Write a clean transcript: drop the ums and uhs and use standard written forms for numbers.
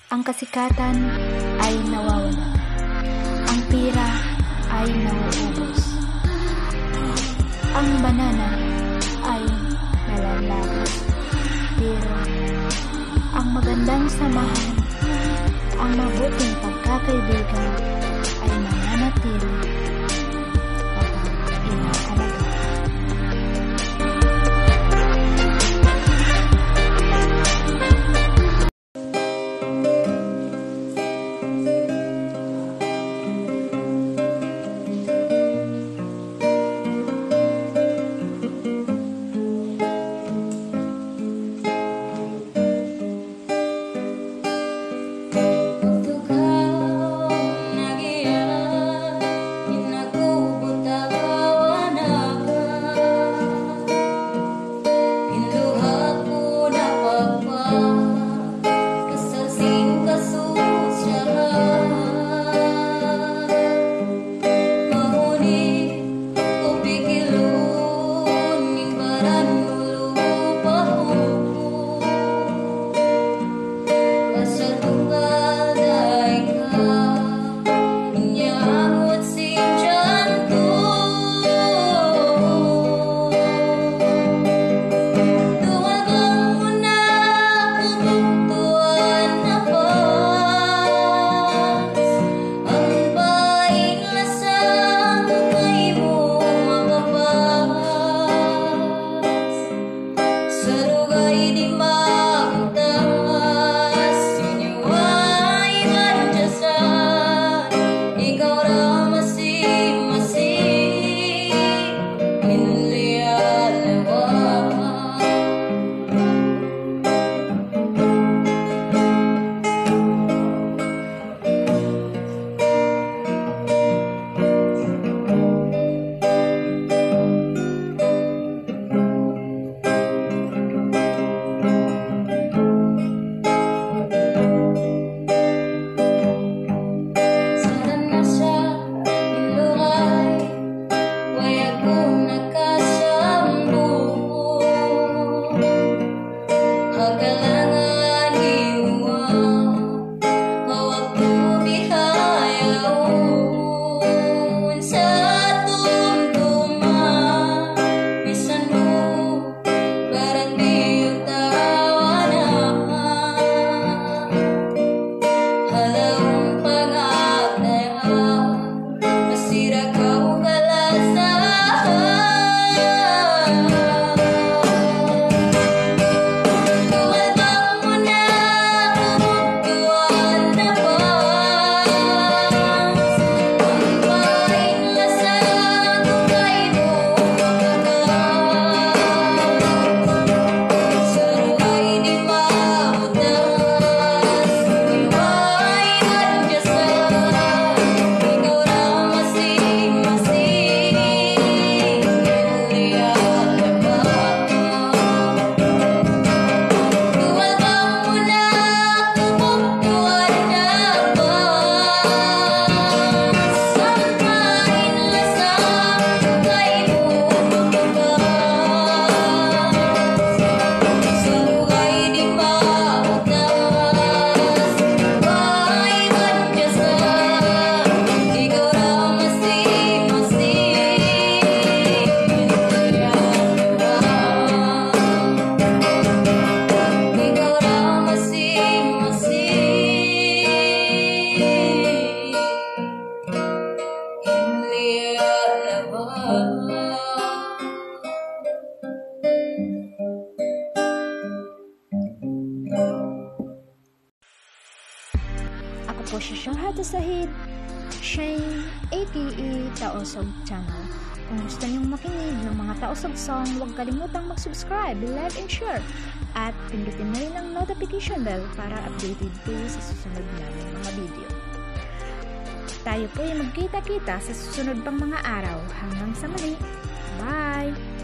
Ang kasikatan ay nawawala. Ang pira ay nauubos. Ang banana ay nalalagas. Pero ang magandang samahan, ang mabuting pagkakaibigan ay mananatili kapag inaalaga. Ako po si Shahada Sahid, Shane, aka Taosog Channel. Kung gusto niyong makinig ng mga Taosog song, huwag kalimutang mag-subscribe, like, and share. At pindutin na rin ang notification bell para updated kayo sa susunod namin mga video. Tayo po ay magkita-kita sa susunod pang mga araw. Hanggang sa muli. Bye!